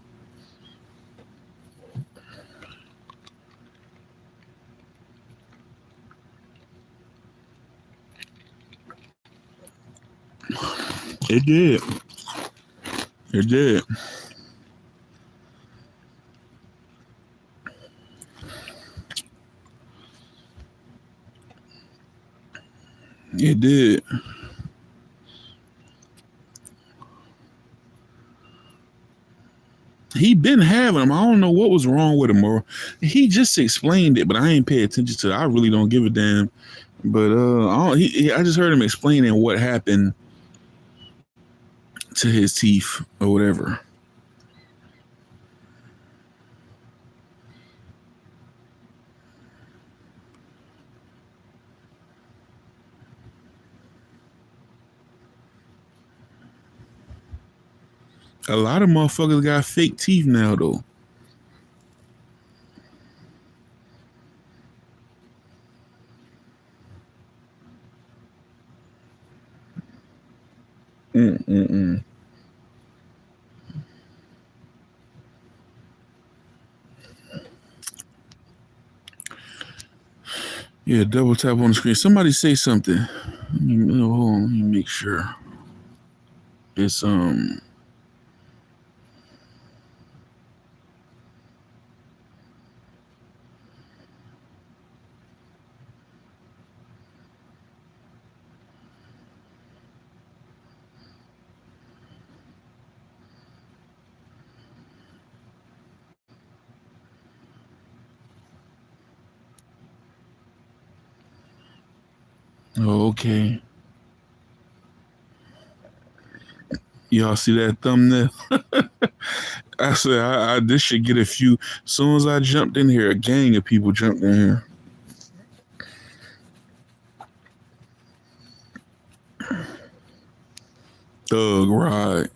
It did. It did. It did. he been having them. I don't know what was wrong with him, or he just explained it, but I ain't pay attention to it. I really don't give a damn. But I just heard him explaining what happened to his teeth or whatever. A lot of motherfuckers got fake teeth now, though. Mm-mm-mm. Yeah, double tap on the screen. Somebody say something. Hold on, let me make sure. It's okay. Y'all see that thumbnail? I said I this should get a few. As soon as I jumped in here, a gang of people jumped in here. Thug ride.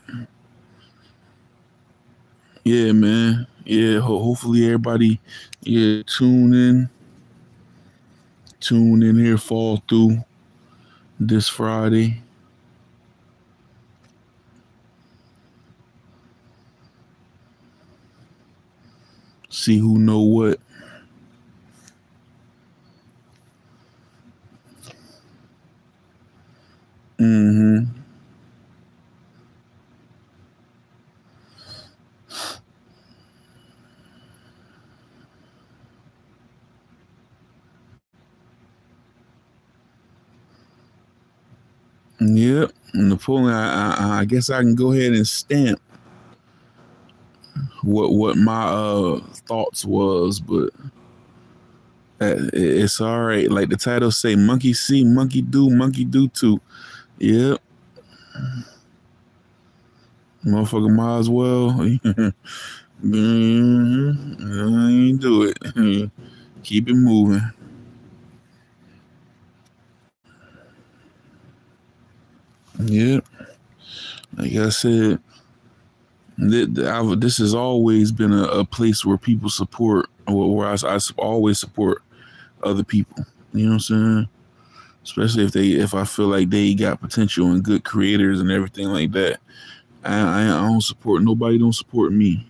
Yeah, man. Yeah, hopefully everybody, yeah, tune in here, fall through this Friday. See who know what. Mm-hmm. Yep. Napoleon, I guess I can go ahead and stamp what my thoughts was, but it's all right. Like the title say, monkey see, monkey do too. Yep. Motherfucker might as well. I ain't do it. Keep it moving. Yep. Like I said, this has always been a place where people support, where I always support other people. You know what I'm saying? Especially if I feel like they got potential and good creators and everything like that. I don't support nobody. Don't support me.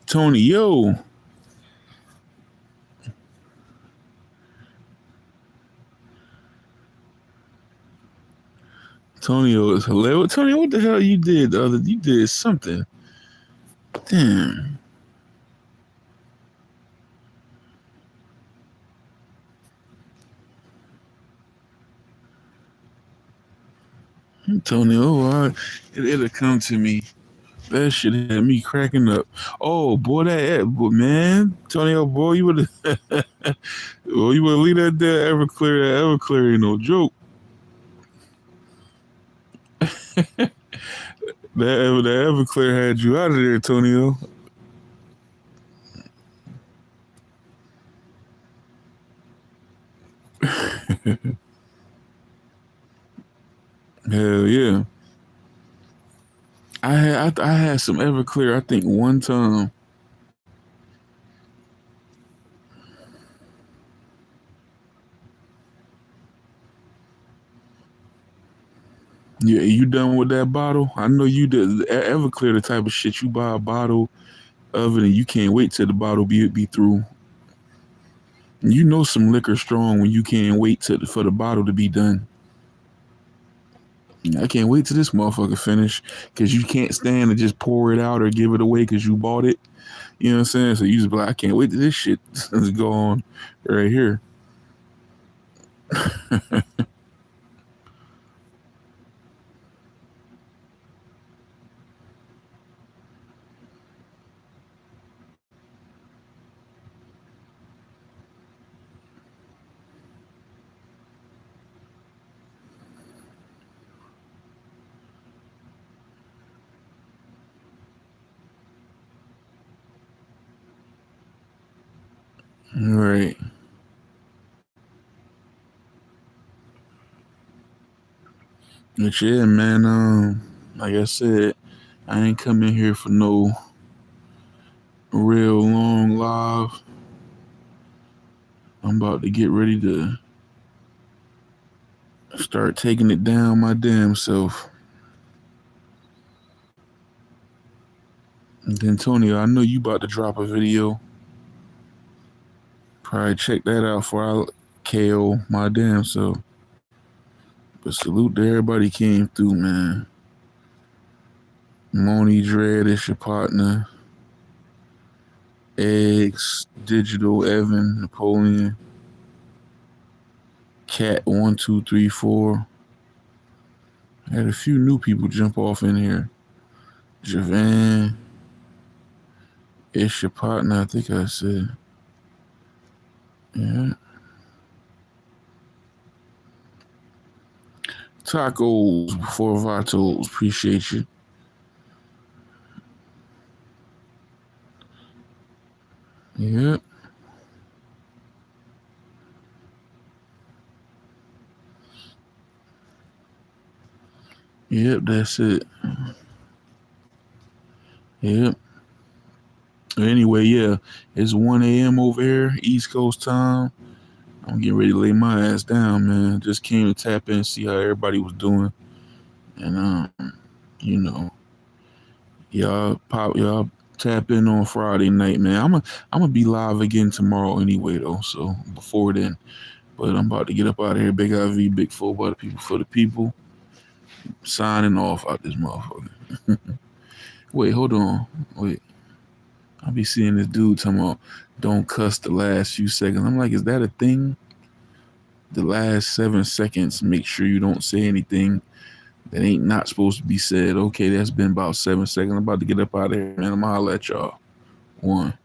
Tony, yo. Tonio is hilarious. Tony, what the hell you did the other? You did something. Damn. Tonio, it'll come to me. That shit had me cracking up. Oh boy, man, Tonio, boy, you would well, you would leave that there Everclear. That Everclear ain't no joke. That Everclear had you out of there, Tonio. Hell yeah. I had some Everclear. I think one time. Yeah, you done with that bottle? I know you did. Everclear the type of shit you buy a bottle of it and you can't wait till the bottle be through. You know some liquor strong when you can't wait for the bottle to be done. I can't wait till this motherfucker finish because you can't stand to just pour it out or give it away because you bought it. You know what I'm saying? So you just be like, I can't wait till this shit is gone right here. Right. But yeah, man, like I said, I ain't coming here for no real long live. I'm about to get ready to start taking it down my damn self. And then Antonio, I know you about to drop a video. Probably check that out for I KO my damn self. But salute to everybody came through, man. Moni Dread is your partner. Eggs, Digital, Evan, Napoleon, Cat 1234. Had a few new people jump off in here. Javan, it's your partner, I think I said. Yeah. Tacos before Vatos. Appreciate you. Yep. Yep, that's it. Yep. Anyway, yeah, it's 1 a.m. over here, East Coast time. I'm getting ready to lay my ass down, man. Just came to tap in, see how everybody was doing. And, you know, y'all tap in on Friday night, man. I'm gonna be live again tomorrow anyway, though. So before then, but I'm about to get up out of here. Big IV, big full by the people for the people. Signing off out this motherfucker. Wait, hold on. Wait. I be seeing this dude talking about don't cuss the last few seconds. I'm like, is that a thing? The last 7 seconds, make sure you don't say anything that ain't not supposed to be said. Okay, that's been about 7 seconds. I'm about to get up out of here, man. I'm gonna holler at y'all. One.